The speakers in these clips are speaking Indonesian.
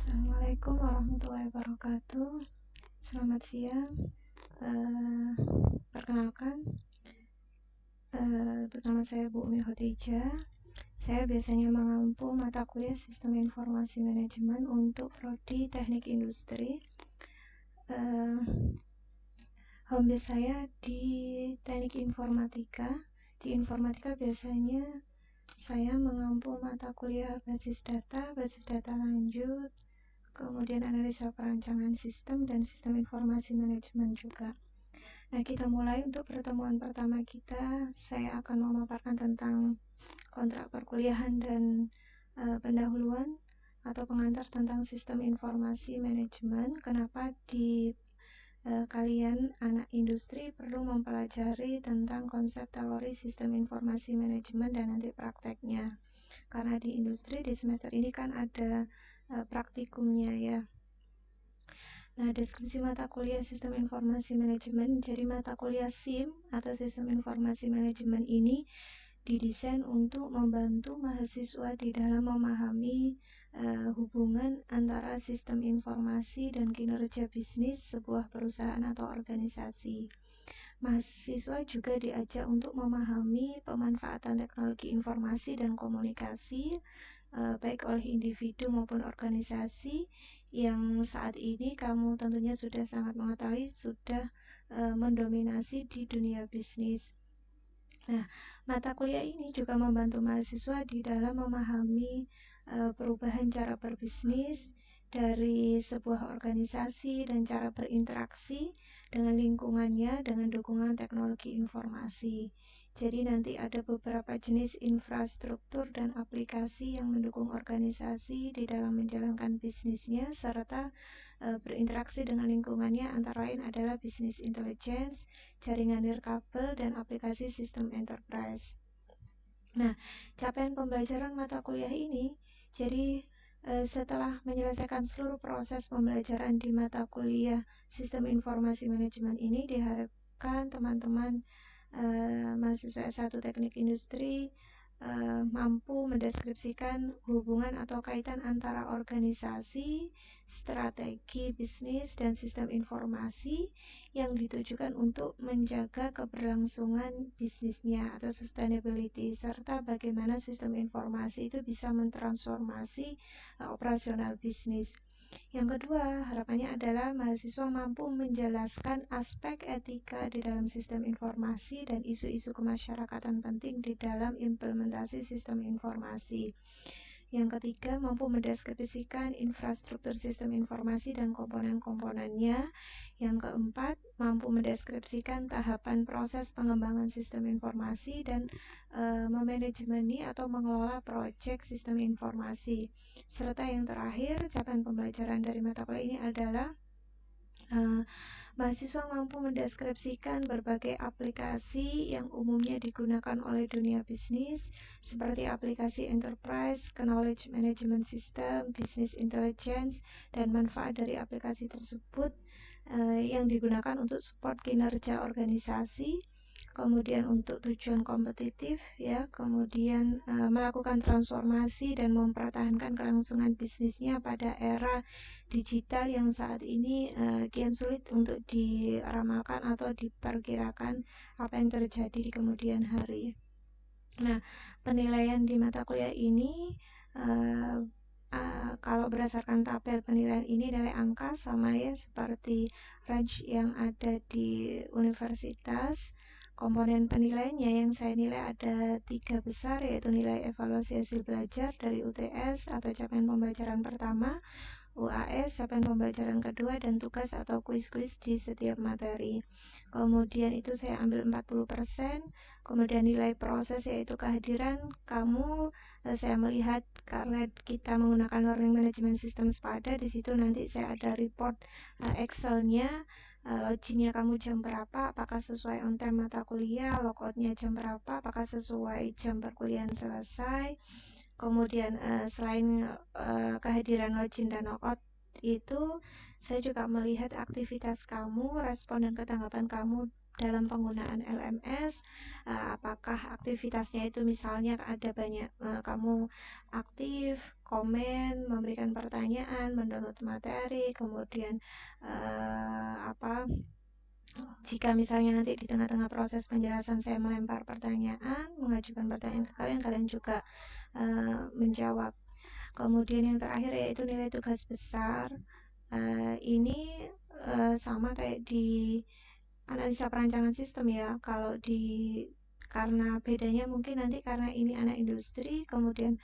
Assalamualaikum warahmatullahi wabarakatuh. Selamat siang. Perkenalkan, bernama saya Bu Umi Khotijah. Saya biasanya mengampu mata kuliah Sistem Informasi Manajemen untuk prodi Teknik Industri. Home base saya di Teknik Informatika. Di Informatika biasanya saya mengampu mata kuliah basis data lanjut, kemudian analisa perancangan sistem dan sistem informasi manajemen juga. Nah, kita mulai. Untuk pertemuan pertama kita, saya akan memaparkan tentang kontrak perkuliahan dan pendahuluan atau pengantar tentang sistem informasi manajemen. Kenapa kalian anak industri perlu mempelajari tentang konsep teori sistem informasi manajemen dan nanti prakteknya. Karena di industri di semester ini kan ada praktikumnya ya. Nah, deskripsi mata kuliah Sistem Informasi Manajemen. Jadi mata kuliah SIM atau Sistem Informasi Manajemen ini didesain untuk membantu mahasiswa di dalam memahami hubungan antara sistem informasi dan kinerja bisnis sebuah perusahaan atau organisasi. Mahasiswa juga diajak untuk memahami pemanfaatan teknologi informasi dan komunikasi baik oleh individu maupun organisasi yang saat ini kamu tentunya sudah sangat mengetahui sudah mendominasi di dunia bisnis. Nah, mata kuliah ini juga membantu mahasiswa di dalam memahami perubahan cara berbisnis dari sebuah organisasi dan cara berinteraksi dengan lingkungannya dengan dukungan teknologi informasi. Jadi nanti ada beberapa jenis infrastruktur dan aplikasi yang mendukung organisasi di dalam menjalankan bisnisnya serta berinteraksi dengan lingkungannya, antara lain adalah bisnis intelligence, jaringan nirkabel, dan aplikasi sistem enterprise. Nah, capaian pembelajaran mata kuliah ini, jadi setelah menyelesaikan seluruh proses pembelajaran di mata kuliah Sistem Informasi Manajemen ini, diharapkan teman-teman mahasiswa S1 Teknik Industri mampu mendeskripsikan hubungan atau kaitan antara organisasi, strategi bisnis, dan sistem informasi yang ditujukan untuk menjaga keberlangsungan bisnisnya atau sustainability, serta bagaimana sistem informasi itu bisa mentransformasi operasional bisnis. Yang kedua, harapannya adalah mahasiswa mampu menjelaskan aspek etika di dalam sistem informasi dan isu-isu kemasyarakatan penting di dalam implementasi sistem informasi. Yang ketiga, mampu mendeskripsikan infrastruktur sistem informasi dan komponen-komponennya. Yang keempat, mampu mendeskripsikan tahapan proses pengembangan sistem informasi dan memanajemeni atau mengelola proyek sistem informasi. Serta yang terakhir, capaian pembelajaran dari mata kuliah ini adalah mahasiswa mampu mendeskripsikan berbagai aplikasi yang umumnya digunakan oleh dunia bisnis seperti aplikasi enterprise, knowledge management system, business intelligence, dan manfaat dari aplikasi tersebut yang digunakan untuk support kinerja organisasi, kemudian untuk tujuan kompetitif ya, kemudian melakukan transformasi dan mempertahankan kelangsungan bisnisnya pada era digital yang saat ini kian sulit untuk diramalkan atau diperkirakan apa yang terjadi di kemudian hari. Nah, penilaian di mata kuliah ini kalau berdasarkan tabel penilaian ini nilai angka sama ya seperti range yang ada di universitas. Komponen penilaiannya yang saya nilai ada 3 besar, yaitu nilai evaluasi hasil belajar dari UTS atau capaian pembelajaran pertama, UAS, capaian pembelajaran kedua, dan tugas atau kuis-kuis di setiap materi. Kemudian itu saya ambil 40%. Kemudian nilai proses yaitu kehadiran kamu, saya melihat karena kita menggunakan learning management system SPADA, di situ nanti saya ada report Excel-nya, login-nya kamu jam berapa, apakah sesuai on time mata kuliah, logout-nya jam berapa, apakah sesuai jam perkuliahan selesai. Kemudian selain kehadiran login dan logout itu, saya juga melihat aktivitas kamu, respon dan ketanggapan kamu dalam penggunaan LMS, apakah aktivitasnya itu misalnya ada banyak kamu aktif, komen, memberikan pertanyaan, mendownload materi, kemudian jika misalnya nanti di tengah-tengah proses penjelasan saya melempar pertanyaan, mengajukan pertanyaan ke kalian, kalian juga menjawab. Kemudian yang terakhir yaitu nilai tugas besar. Ini sama kayak di analisa perancangan sistem ya. Karena bedanya mungkin nanti karena ini anak industri, kemudian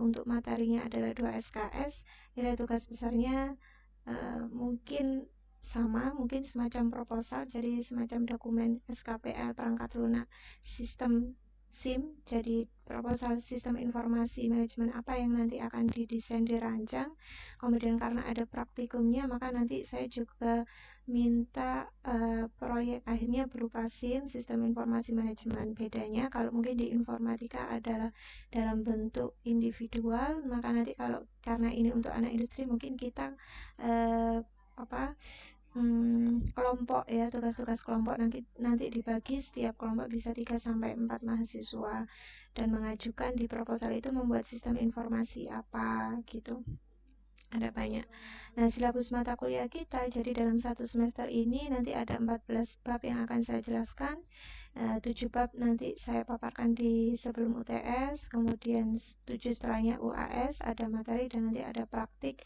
untuk materinya adalah 2 SKS, nilai tugas besarnya mungkin sama, mungkin semacam proposal, jadi semacam dokumen SKPL perangkat lunak sistem SIM, jadi proposal sistem informasi manajemen apa yang nanti akan didesain, dirancang. Kemudian karena ada praktikumnya, maka nanti saya juga minta proyek akhirnya berupa SIM, sistem informasi manajemen. Bedanya kalau mungkin di informatika adalah dalam bentuk individual, maka nanti karena ini untuk anak industri, mungkin kita kelompok ya, tugas-tugas kelompok nanti dibagi, setiap kelompok bisa 3-4 mahasiswa, dan mengajukan di proposal itu membuat sistem informasi apa gitu. Ada banyak. Nah, silabus mata kuliah kita, jadi dalam 1 semester ini nanti ada 14 bab yang akan saya jelaskan. 7 bab nanti saya paparkan di sebelum UTS, kemudian 7 setelahnya UAS, ada materi dan nanti ada praktik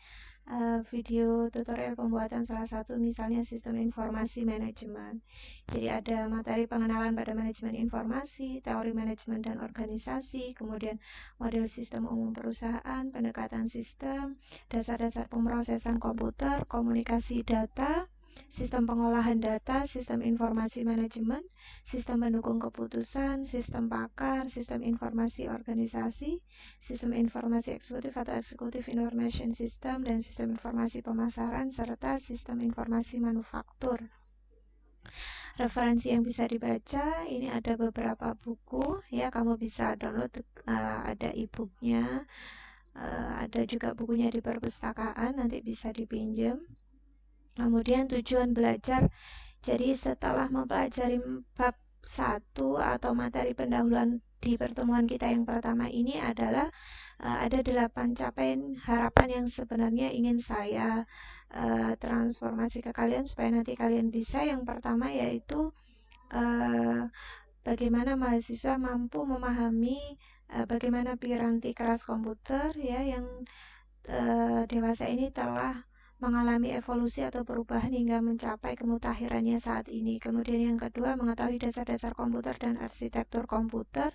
video tutorial pembuatan salah satu misalnya sistem informasi manajemen. Jadi ada materi pengenalan pada manajemen informasi, teori manajemen dan organisasi, kemudian model sistem umum perusahaan, pendekatan sistem, dasar-dasar pemrosesan komputer, komunikasi data, sistem pengolahan data, sistem informasi manajemen, sistem pendukung keputusan, sistem pakar, sistem informasi organisasi, sistem informasi eksekutif atau executive information system, dan sistem informasi pemasaran, serta sistem informasi manufaktur. Referensi yang bisa dibaca, ini ada beberapa buku ya, kamu bisa download, ada e-booknya, ada juga bukunya di perpustakaan, nanti bisa dipinjam. Kemudian tujuan belajar, jadi setelah mempelajari bab 1 atau materi pendahuluan di pertemuan kita yang pertama ini adalah ada 8 capaian harapan yang sebenarnya ingin saya transformasi ke kalian supaya nanti kalian bisa. Yang pertama yaitu bagaimana mahasiswa mampu memahami bagaimana piranti keras komputer ya yang dewasa ini telah mengalami evolusi atau perubahan hingga mencapai kemutakhirannya saat ini. Kemudian yang kedua, mengetahui dasar-dasar komputer dan arsitektur komputer.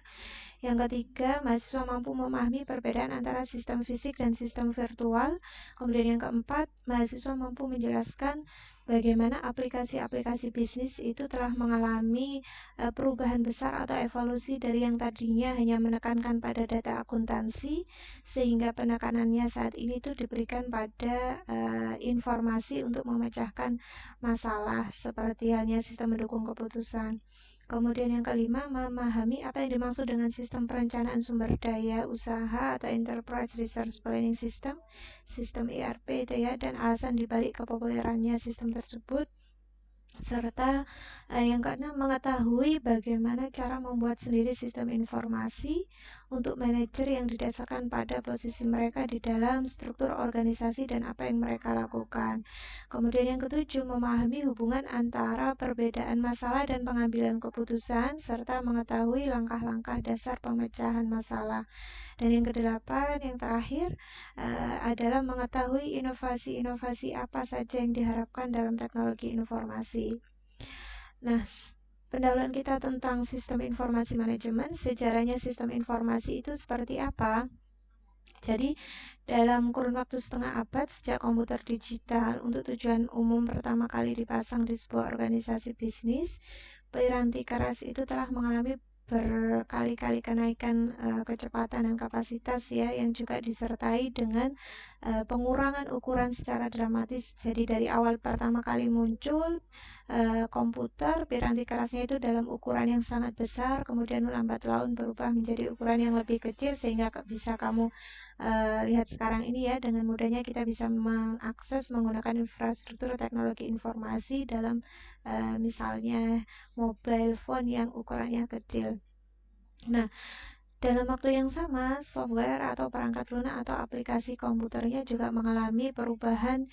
Yang ketiga, mahasiswa mampu memahami perbedaan antara sistem fisik dan sistem virtual. Kemudian yang keempat, mahasiswa mampu menjelaskan bagaimana aplikasi-aplikasi bisnis itu telah mengalami perubahan besar atau evolusi dari yang tadinya hanya menekankan pada data akuntansi, sehingga penekanannya saat ini itu diberikan pada informasi untuk memecahkan masalah seperti halnya sistem mendukung keputusan. Kemudian yang kelima, memahami apa yang dimaksud dengan sistem perencanaan sumber daya usaha atau Enterprise Resource Planning System, sistem ERP itu ya, dan alasan dibalik kepopulerannya sistem tersebut. Serta yang keenam, mengetahui bagaimana cara membuat sendiri sistem informasi untuk manajer yang didasarkan pada posisi mereka di dalam struktur organisasi dan apa yang mereka lakukan. Kemudian yang ketujuh, memahami hubungan antara perbedaan masalah dan pengambilan keputusan serta mengetahui langkah-langkah dasar pemecahan masalah. Dan yang kedelapan, yang terakhir adalah mengetahui inovasi-inovasi apa saja yang diharapkan dalam teknologi informasi. Nah, pendahuluan kita tentang sistem informasi manajemen, sejarahnya sistem informasi itu seperti apa? Jadi, dalam kurun waktu setengah abad sejak komputer digital untuk tujuan umum pertama kali dipasang di sebuah organisasi bisnis, piranti keras itu telah mengalami berkali-kali kenaikan kecepatan dan kapasitas ya, yang juga disertai dengan pengurangan ukuran secara dramatis. Jadi dari awal pertama kali muncul komputer, piranti kerasnya itu dalam ukuran yang sangat besar, kemudian lambat laun berubah menjadi ukuran yang lebih kecil sehingga bisa kamu lihat sekarang ini ya, dengan mudahnya kita bisa mengakses menggunakan infrastruktur teknologi informasi dalam misalnya mobile phone yang ukurannya kecil. Nah, dalam waktu yang sama, software atau perangkat lunak atau aplikasi komputernya juga mengalami perubahan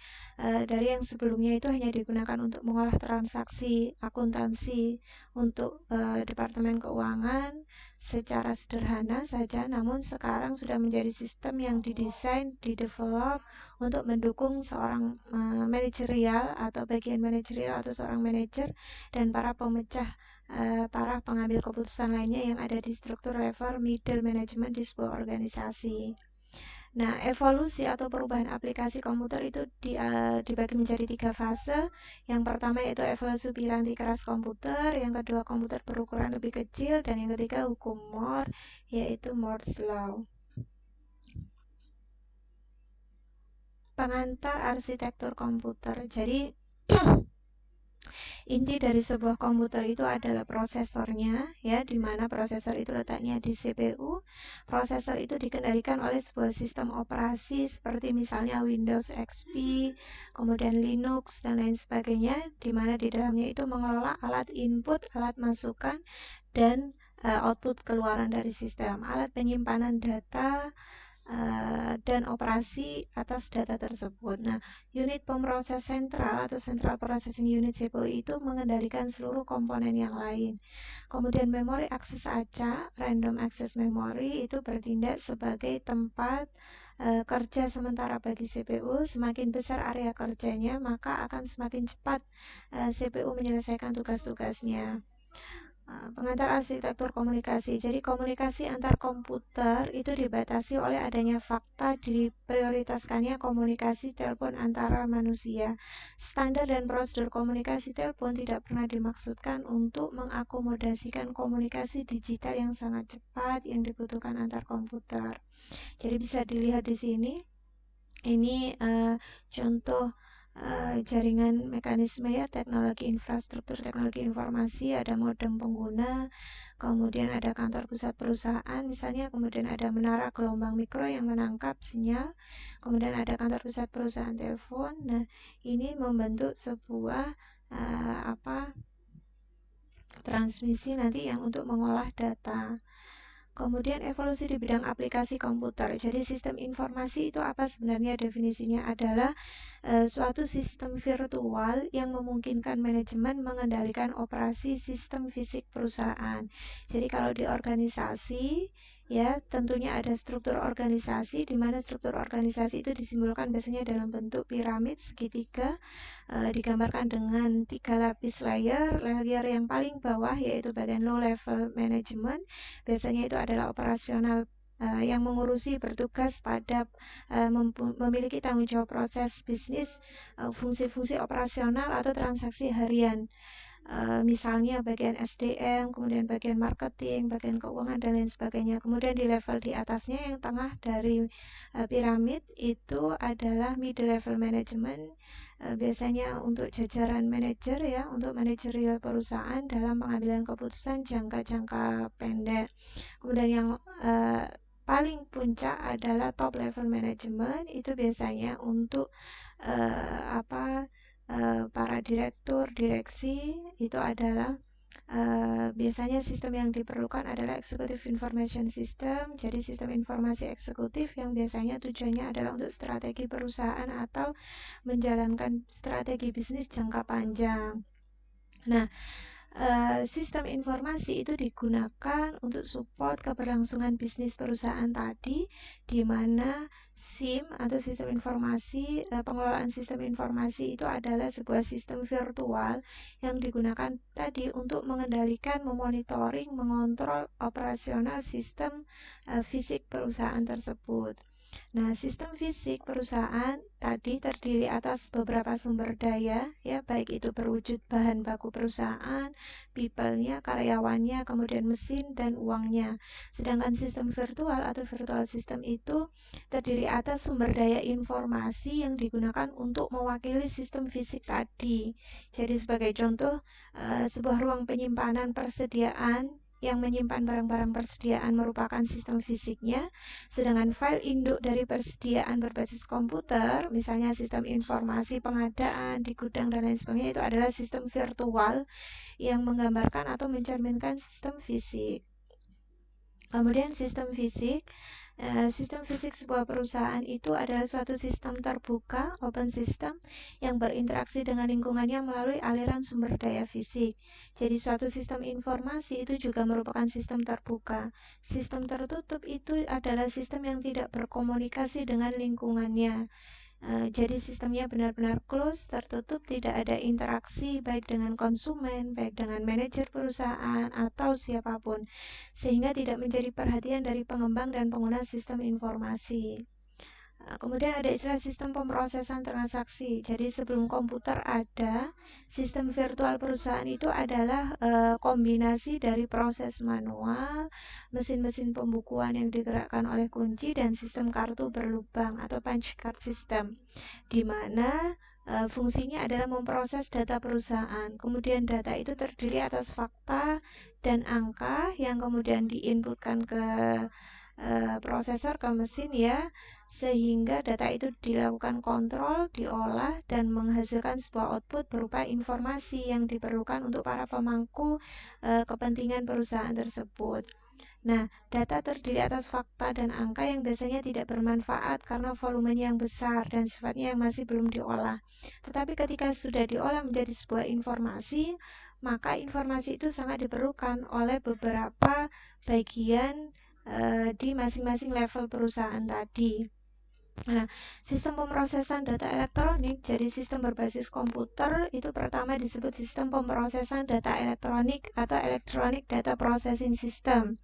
dari yang sebelumnya itu hanya digunakan untuk mengolah transaksi akuntansi untuk Departemen Keuangan secara sederhana saja, namun sekarang sudah menjadi sistem yang didesain, didevelop untuk mendukung seorang manajerial atau bagian manajerial atau seorang manajer dan para pengambil keputusan lainnya yang ada di struktur level middle management di sebuah organisasi. Nah, evolusi atau perubahan aplikasi komputer itu dibagi menjadi 3 fase. Yang pertama yaitu evolusi piranti keras komputer, yang kedua komputer berukuran lebih kecil, dan yang ketiga hukum Moore, yaitu Moore's Law. Pengantar arsitektur komputer. Jadi inti dari sebuah komputer itu adalah prosesornya, ya, di mana prosesor itu letaknya di CPU. Prosesor itu dikendalikan oleh sebuah sistem operasi seperti misalnya Windows XP, kemudian Linux dan lain sebagainya, di mana di dalamnya itu mengelola alat input, alat masukan, dan output keluaran dari sistem, alat penyimpanan data, dan operasi atas data tersebut. Nah, unit pemroses sentral atau Central Processing Unit CPU itu mengendalikan seluruh komponen yang lain. Kemudian memori akses acak, Random Access Memory, itu bertindak sebagai tempat kerja sementara bagi CPU. Semakin besar area kerjanya, maka akan semakin cepat CPU menyelesaikan tugas-tugasnya. Pengantar arsitektur komunikasi. Jadi komunikasi antar komputer itu dibatasi oleh adanya fakta diprioritaskannya komunikasi telepon antara manusia. Standar dan prosedur komunikasi telepon tidak pernah dimaksudkan untuk mengakomodasikan komunikasi digital yang sangat cepat yang dibutuhkan antar komputer. Jadi bisa dilihat di sini. Ini contoh jaringan mekanisme ya, teknologi infrastruktur, teknologi informasi, ada modem pengguna, kemudian ada kantor pusat perusahaan misalnya, kemudian ada menara gelombang mikro yang menangkap sinyal, kemudian ada kantor pusat perusahaan telepon. Nah, ini membentuk sebuah transmisi nanti yang untuk mengolah data. Kemudian evolusi di bidang aplikasi komputer. Jadi sistem informasi itu apa sebenarnya definisinya adalah suatu sistem virtual yang memungkinkan manajemen mengendalikan operasi sistem fisik perusahaan. Jadi kalau di organisasi ya tentunya ada struktur organisasi, di mana struktur organisasi itu disimbolkan biasanya dalam bentuk piramid segitiga, digambarkan dengan 3 lapis layer yang paling bawah yaitu bagian low level management, biasanya itu adalah operasional yang mengurusi bertugas pada memiliki tanggung jawab proses bisnis, fungsi-fungsi operasional atau transaksi harian. Misalnya bagian SDM, kemudian bagian marketing, bagian keuangan, dan lain sebagainya. Kemudian di level di atasnya yang tengah dari piramid itu adalah middle level management, biasanya untuk jajaran manajer ya, untuk manajerial perusahaan dalam pengambilan keputusan jangka pendek. Kemudian yang paling puncak adalah top level management, itu biasanya untuk para direktur, direksi, itu adalah biasanya sistem yang diperlukan adalah Executive Information System. Jadi sistem informasi eksekutif yang biasanya tujuannya adalah untuk strategi perusahaan atau menjalankan strategi bisnis jangka panjang. Nah, sistem informasi itu digunakan untuk support keberlangsungan bisnis perusahaan tadi, di mana SIM atau sistem informasi, pengelolaan sistem informasi itu adalah sebuah sistem virtual yang digunakan tadi untuk mengendalikan, memonitoring, mengontrol operasional sistem fisik perusahaan tersebut. Nah, sistem fisik perusahaan tadi terdiri atas beberapa sumber daya, ya, baik itu berwujud bahan baku perusahaan, people-nya, karyawannya, kemudian mesin dan uangnya. Sedangkan sistem virtual atau virtual system itu terdiri atas sumber daya informasi yang digunakan untuk mewakili sistem fisik tadi. Jadi sebagai contoh, sebuah ruang penyimpanan persediaan yang menyimpan barang-barang persediaan merupakan sistem fisiknya, sedangkan file induk dari persediaan berbasis komputer, misalnya sistem informasi pengadaan di gudang dan lain sebagainya, itu adalah sistem virtual yang menggambarkan atau mencerminkan sistem fisik. Kemudian sistem fisik sebuah perusahaan itu adalah suatu sistem terbuka, open system, yang berinteraksi dengan lingkungannya melalui aliran sumber daya fisik. Jadi suatu sistem informasi itu juga merupakan sistem terbuka. Sistem tertutup itu adalah sistem yang tidak berkomunikasi dengan lingkungannya. Jadi sistemnya benar-benar close, tertutup, tidak ada interaksi baik dengan konsumen, baik dengan manajer perusahaan atau siapapun, sehingga tidak menjadi perhatian dari pengembang dan pengguna sistem informasi. Kemudian ada istilah sistem pemrosesan transaksi. Jadi sebelum komputer ada, sistem virtual perusahaan itu adalah kombinasi dari proses manual, mesin-mesin pembukuan yang digerakkan oleh kunci, dan sistem kartu berlubang atau punch card system, di mana fungsinya adalah memproses data perusahaan. Kemudian data itu terdiri atas fakta dan angka yang kemudian diinputkan ke prosesor, ke mesin ya, sehingga data itu dilakukan kontrol, diolah, dan menghasilkan sebuah output berupa informasi yang diperlukan untuk para pemangku kepentingan perusahaan tersebut. Nah, data terdiri atas fakta dan angka yang biasanya tidak bermanfaat karena volumenya yang besar dan sifatnya yang masih belum diolah. Tetapi ketika sudah diolah menjadi sebuah informasi, maka informasi itu sangat diperlukan oleh beberapa bagian di masing-masing level perusahaan tadi. Nah, sistem pemrosesan data elektronik, jadi sistem berbasis komputer, itu pertama disebut sistem pemrosesan data elektronik atau Electronic Data Processing System.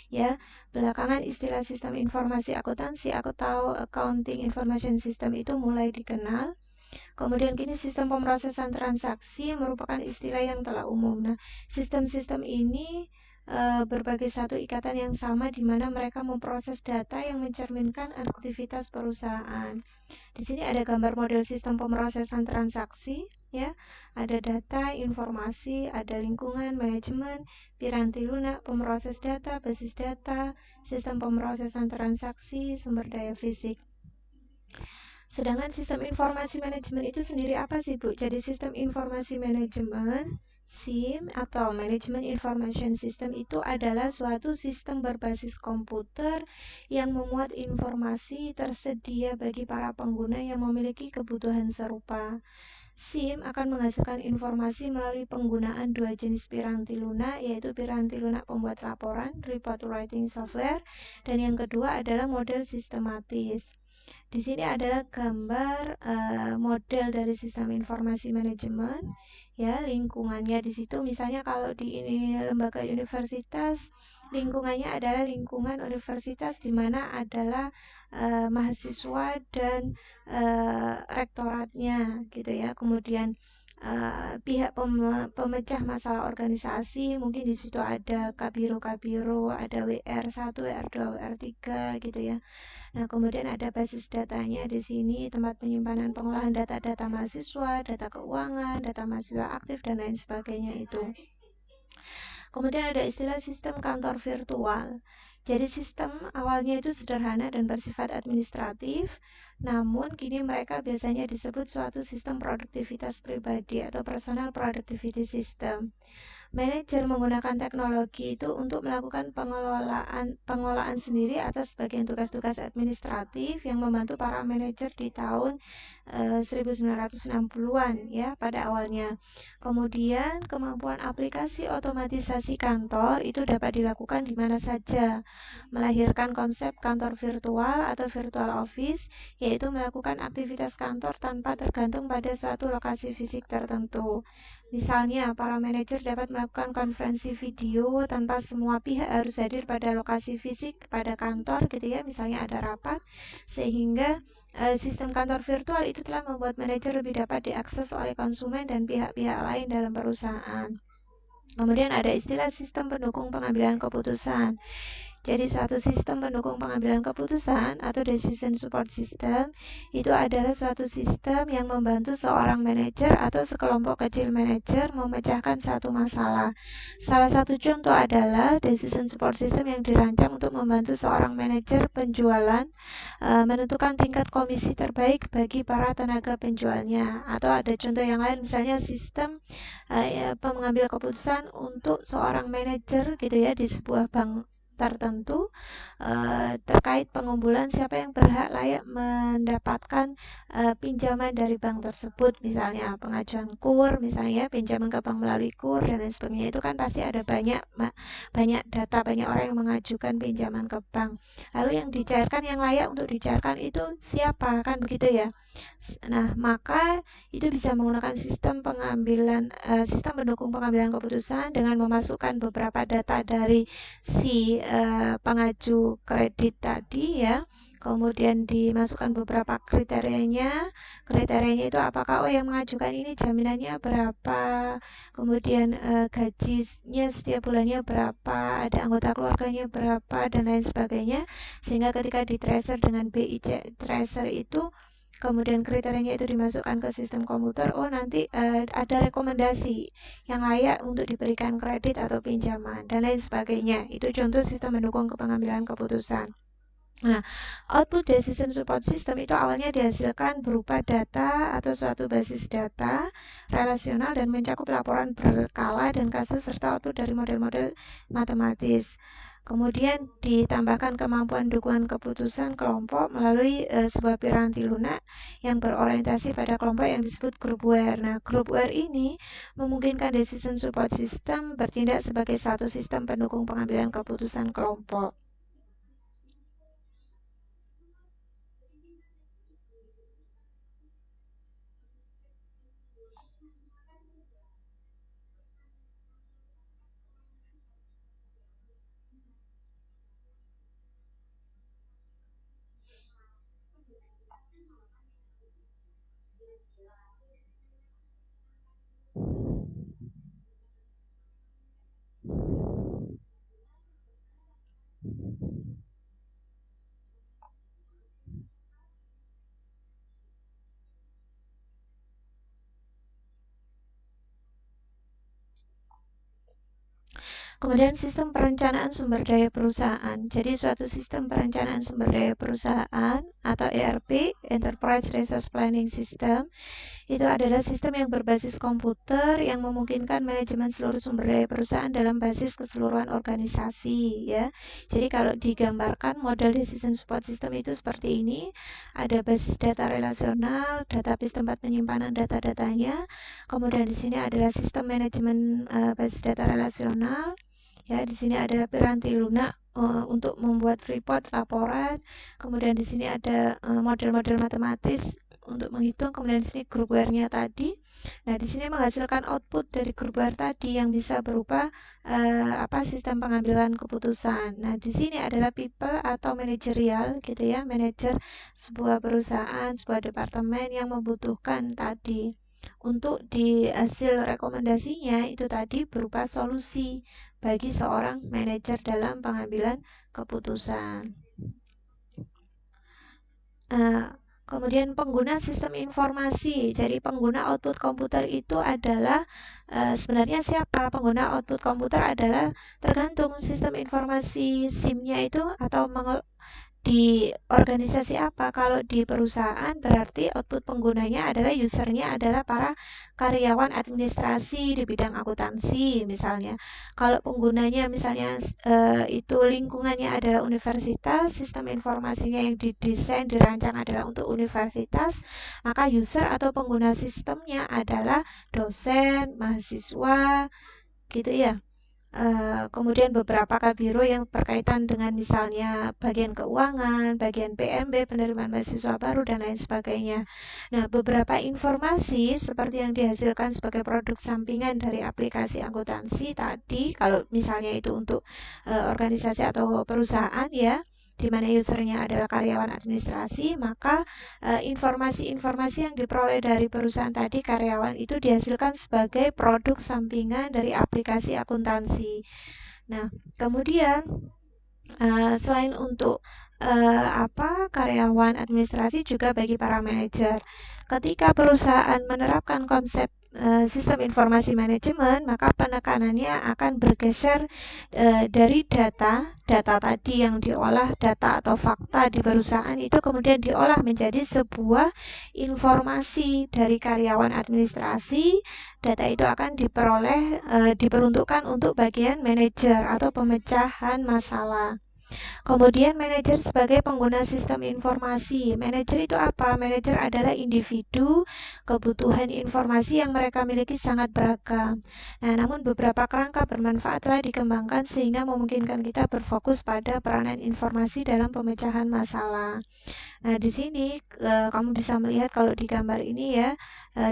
Ya, belakangan istilah sistem informasi akuntansi atau Accounting Information System itu mulai dikenal. Kemudian kini sistem pemrosesan transaksi merupakan istilah yang telah umum. Nah, sistem-sistem ini berbagai satu ikatan yang sama di mana mereka memproses data yang mencerminkan aktivitas perusahaan. Di sini ada gambar model sistem pemrosesan transaksi, ya. Ada data, informasi, ada lingkungan, manajemen, piranti lunak, pemroses data, basis data, sistem pemrosesan transaksi, sumber daya fisik. Sedangkan sistem informasi manajemen itu sendiri apa sih, Bu? Jadi sistem informasi manajemen, SIM atau Management Information System itu adalah suatu sistem berbasis komputer yang memuat informasi tersedia bagi para pengguna yang memiliki kebutuhan serupa. SIM akan menghasilkan informasi melalui penggunaan dua jenis piranti lunak, yaitu piranti lunak pembuat laporan, report writing software, dan yang kedua adalah model sistematis. Di sini adalah gambar model dari sistem informasi manajemen, ya, lingkungannya di situ. Misalnya kalau di lembaga universitas, lingkungannya adalah lingkungan universitas di mana adalah mahasiswa dan rektoratnya, gitu ya. Kemudian pihak pemecah masalah organisasi, mungkin di situ ada kabiro, ada WR1, WR2, WR3 gitu ya. Nah, kemudian ada basis datanya di sini, tempat penyimpanan pengolahan data-data mahasiswa, data keuangan, data mahasiswa aktif, dan lain sebagainya itu. Kemudian ada istilah sistem kantor virtual. Jadi sistem awalnya itu sederhana dan bersifat administratif, namun kini mereka biasanya disebut suatu sistem produktivitas pribadi atau personal productivity system. Manajer menggunakan teknologi itu untuk melakukan pengolahan sendiri atas bagian tugas-tugas administratif yang membantu para manajer di tahun 1960-an ya pada awalnya. Kemudian kemampuan aplikasi otomatisasi kantor itu dapat dilakukan di mana saja, melahirkan konsep kantor virtual atau virtual office, yaitu melakukan aktivitas kantor tanpa tergantung pada suatu lokasi fisik tertentu. Misalnya, para manajer dapat melakukan konferensi video tanpa semua pihak harus hadir pada lokasi fisik pada kantor gitu ya, misalnya ada rapat, sehingga sistem kantor virtual itu telah membuat manajer lebih dapat diakses oleh konsumen dan pihak-pihak lain dalam perusahaan. Kemudian ada istilah sistem pendukung pengambilan keputusan. Jadi suatu sistem pendukung pengambilan keputusan atau decision support system itu adalah suatu sistem yang membantu seorang manajer atau sekelompok kecil manajer memecahkan satu masalah. Salah satu contoh adalah decision support system yang dirancang untuk membantu seorang manajer penjualan menentukan tingkat komisi terbaik bagi para tenaga penjualnya. Atau ada contoh yang lain, misalnya sistem pengambil keputusan untuk seorang manajer gitu ya di sebuah bank tertentu terkait pengumpulan siapa yang berhak layak mendapatkan pinjaman dari bank tersebut, misalnya pengajuan KUR, misalnya ya, pinjaman ke bank melalui KUR dan lain sebagainya. Itu kan pasti ada banyak data, banyak orang yang mengajukan pinjaman ke bank. Lalu yang dicairkan, yang layak untuk dicairkan itu siapa, kan begitu ya. Nah, maka itu bisa menggunakan sistem pendukung pengambilan keputusan dengan memasukkan beberapa data dari si pengaju kredit tadi ya. Kemudian dimasukkan beberapa kriterianya itu apakah yang mengajukan ini jaminannya berapa, kemudian gajinya setiap bulannya berapa, ada anggota keluarganya berapa, dan lain sebagainya, sehingga ketika di tracer dengan BI tracer itu kemudian kriterianya itu dimasukkan ke sistem komputer, nanti ada rekomendasi yang layak untuk diberikan kredit atau pinjaman dan lain sebagainya. Itu contoh sistem mendukung pengambilan keputusan. Nah, output decision support system itu awalnya dihasilkan berupa data atau suatu basis data relasional dan mencakup laporan berkala dan kasus serta output dari model-model matematis. Kemudian ditambahkan kemampuan dukungan keputusan kelompok melalui sebuah piranti lunak yang berorientasi pada kelompok yang disebut groupware. Nah, groupware ini memungkinkan decision support system bertindak sebagai satu sistem pendukung pengambilan keputusan kelompok. Kemudian sistem perencanaan sumber daya perusahaan. Jadi suatu sistem perencanaan sumber daya perusahaan atau ERP, Enterprise Resource Planning System, itu adalah sistem yang berbasis komputer yang memungkinkan manajemen seluruh sumber daya perusahaan dalam basis keseluruhan organisasi ya. Jadi kalau digambarkan model decision support system itu seperti ini, ada basis data relasional, database tempat penyimpanan data-datanya, kemudian di sini adalah sistem manajemen basis data relasional. Ya, di sini ada piranti lunak untuk membuat report, laporan. Kemudian di sini ada model-model matematis untuk menghitung. Kemudian di sini groupware-nya tadi. Nah, di sini menghasilkan output dari groupware tadi yang bisa berupa sistem pengambilan keputusan. Nah, di sini adalah people atau manajerial gitu ya, manajer sebuah perusahaan, sebuah departemen yang membutuhkan tadi. Untuk di hasil rekomendasinya itu tadi berupa solusi bagi seorang manajer dalam pengambilan keputusan. Kemudian pengguna sistem informasi. Jadi pengguna output komputer itu adalah sebenarnya siapa? Pengguna output komputer adalah tergantung sistem informasi SIM-nya itu atau di organisasi apa. Kalau di perusahaan berarti output penggunanya adalah usernya adalah para karyawan administrasi di bidang akuntansi misalnya. Kalau penggunanya misalnya itu lingkungannya adalah universitas, sistem informasinya yang didesain dirancang adalah untuk universitas, maka user atau pengguna sistemnya adalah dosen, mahasiswa gitu ya. Kemudian beberapa kabiro yang berkaitan dengan misalnya bagian keuangan, bagian PMB, penerimaan mahasiswa baru, dan lain sebagainya. Nah, beberapa informasi seperti yang dihasilkan sebagai produk sampingan dari aplikasi akuntansi tadi, kalau misalnya itu untuk organisasi atau perusahaan ya, di mana usernya adalah karyawan administrasi, maka informasi-informasi yang diperoleh dari perusahaan tadi, karyawan itu dihasilkan sebagai produk sampingan dari aplikasi akuntansi. Nah, kemudian Selain untuk karyawan administrasi, juga bagi para manajer. Ketika perusahaan menerapkan konsep sistem informasi manajemen, maka penekanannya akan bergeser dari data tadi yang diolah, data atau fakta di perusahaan itu kemudian diolah menjadi sebuah informasi dari karyawan administrasi. Data itu akan diperuntukkan untuk bagian manajer atau pemecahan masalah. Kemudian manajer sebagai pengguna sistem informasi. Manajer itu apa? Manajer adalah individu, kebutuhan informasi yang mereka miliki sangat beragam. Nah, namun beberapa kerangka bermanfaat telah dikembangkan sehingga memungkinkan kita berfokus pada peranan informasi dalam pemecahan masalah. Nah, di sini kamu bisa melihat kalau di gambar ini ya,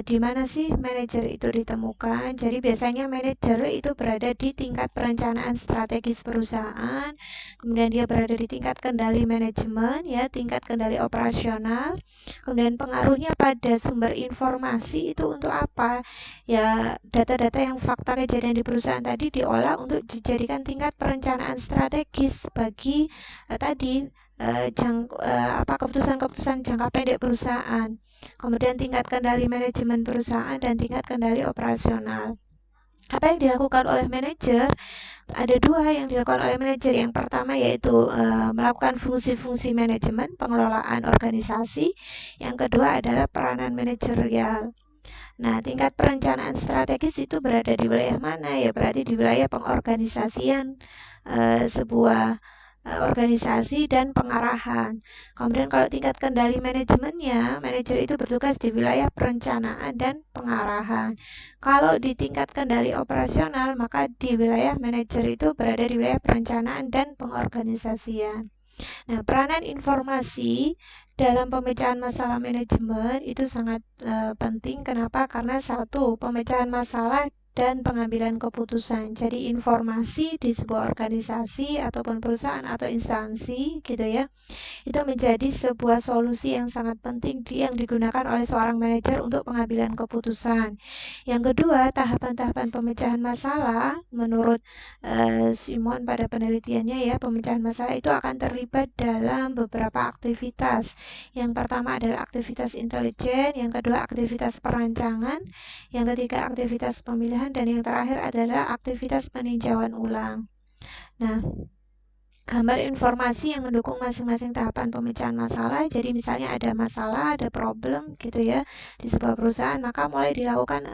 di mana sih manajer itu ditemukan. Jadi biasanya manajer itu berada di tingkat perencanaan strategis perusahaan, kemudian dia berada di tingkat kendali manajemen ya, tingkat kendali operasional. Kemudian pengaruhnya pada sumber informasi itu untuk apa? Ya, data-data yang fakta kejadian di perusahaan tadi diolah untuk dijadikan tingkat perencanaan strategis bagi keputusan-keputusan jangka pendek perusahaan. Kemudian tingkat kendali manajemen perusahaan dan tingkat kendali operasional. Apa yang dilakukan oleh manajer? Ada dua yang dilakukan oleh manajer. Yang pertama yaitu melakukan fungsi-fungsi manajemen, pengelolaan organisasi. Yang kedua adalah peranan manajerial. Nah, tingkat perencanaan strategis itu berada di wilayah mana? Ya, berarti di wilayah pengorganisasian sebuah organisasi dan pengarahan. Kemudian kalau tingkat kendali manajemennya, manajer itu bertugas di wilayah perencanaan dan pengarahan. Kalau di tingkat kendali operasional, maka di wilayah manajer itu berada di wilayah perencanaan dan pengorganisasian. Nah, peranan informasi dalam pemecahan masalah manajemen itu sangat penting. Kenapa? Karena satu, pemecahan masalah dan pengambilan keputusan. Jadi informasi di sebuah organisasi ataupun perusahaan atau instansi gitu ya, itu menjadi sebuah solusi yang sangat penting yang digunakan oleh seorang manajer untuk pengambilan keputusan. Yang kedua, tahapan-tahapan pemecahan masalah menurut Simon pada penelitiannya ya, pemecahan masalah itu akan terlibat dalam beberapa aktivitas. Yang pertama adalah aktivitas intelijen, yang kedua aktivitas perancangan, yang ketiga aktivitas pemilihan, dan yang terakhir adalah aktivitas peninjauan ulang. Nah, gambar informasi yang mendukung masing-masing tahapan pemecahan masalah. Jadi misalnya ada masalah, ada problem gitu ya di sebuah perusahaan, maka mulai dilakukan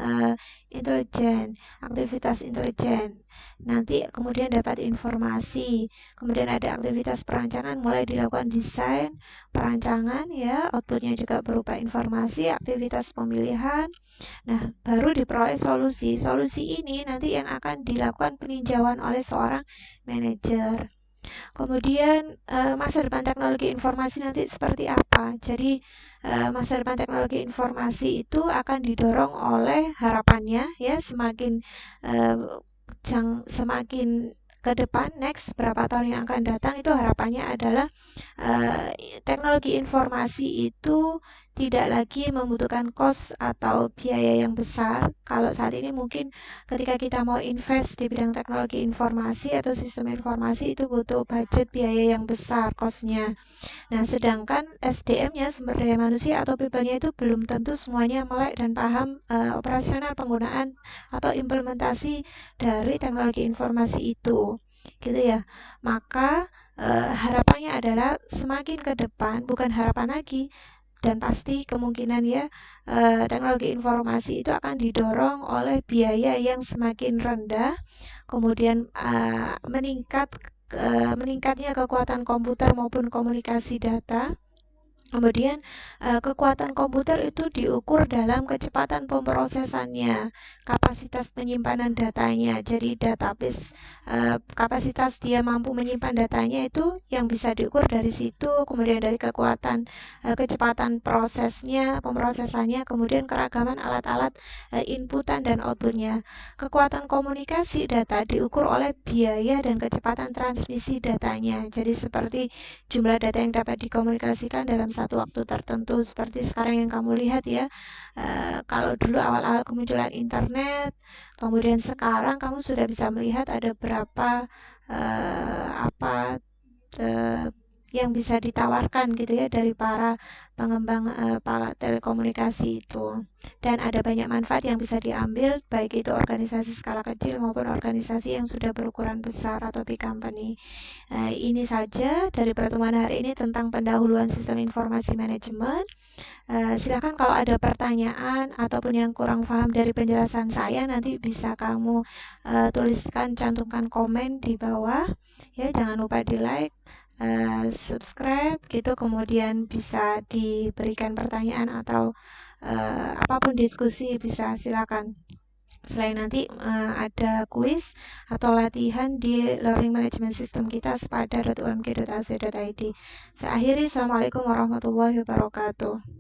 intelijen, aktivitas intelijen. Nanti kemudian dapat informasi. Kemudian ada aktivitas perancangan, mulai dilakukan desain, perancangan ya, outputnya juga berupa informasi, aktivitas pemilihan. Nah, baru diperoleh solusi. Solusi ini nanti yang akan dilakukan peninjauan oleh seorang manajer. Kemudian masa depan teknologi informasi nanti seperti apa? Jadi masa depan teknologi informasi itu akan didorong oleh harapannya ya, semakin ke depan next berapa tahun yang akan datang itu harapannya adalah teknologi informasi itu tidak lagi membutuhkan cost atau biaya yang besar. Kalau saat ini mungkin ketika kita mau invest di bidang teknologi informasi atau sistem informasi itu butuh budget biaya yang besar costnya. Nah, sedangkan SDM-nya, sumber daya manusia atau people-nya itu belum tentu semuanya melek dan paham operasional penggunaan atau implementasi dari teknologi informasi itu. Gitu ya. Maka harapannya adalah semakin ke depan, bukan harapan lagi, dan pasti kemungkinan ya teknologi informasi itu akan didorong oleh biaya yang semakin rendah, kemudian meningkatnya kekuatan komputer maupun komunikasi data. Kemudian kekuatan komputer itu diukur dalam kecepatan pemrosesannya, kapasitas penyimpanan datanya. Jadi database kapasitas dia mampu menyimpan datanya itu yang bisa diukur dari situ, kemudian dari kekuatan kecepatan prosesnya, pemrosesannya, kemudian keragaman alat-alat inputan dan outputnya. Kekuatan komunikasi data diukur oleh biaya dan kecepatan transmisi datanya. Jadi seperti jumlah data yang dapat dikomunikasikan dalam satu waktu tertentu, seperti sekarang yang kamu lihat ya. Kalau dulu awal-awal kemunculan internet, kemudian sekarang kamu sudah bisa melihat ada berapa yang bisa ditawarkan gitu ya dari para pengembang para telekomunikasi itu. Dan ada banyak manfaat yang bisa diambil baik itu organisasi skala kecil maupun organisasi yang sudah berukuran besar atau big company. Ini saja dari pertemuan hari ini tentang pendahuluan sistem informasi manajemen. Silakan kalau ada pertanyaan ataupun yang kurang paham dari penjelasan saya, nanti bisa kamu tuliskan, cantumkan komen di bawah ya. Jangan lupa di like, subscribe gitu, kemudian bisa diberikan pertanyaan atau apapun diskusi, bisa silakan. Selain nanti ada kuis atau latihan di learning management system kita sepada.umg.ac.id. Saya akhiri, Assalamualaikum warahmatullahi wabarakatuh.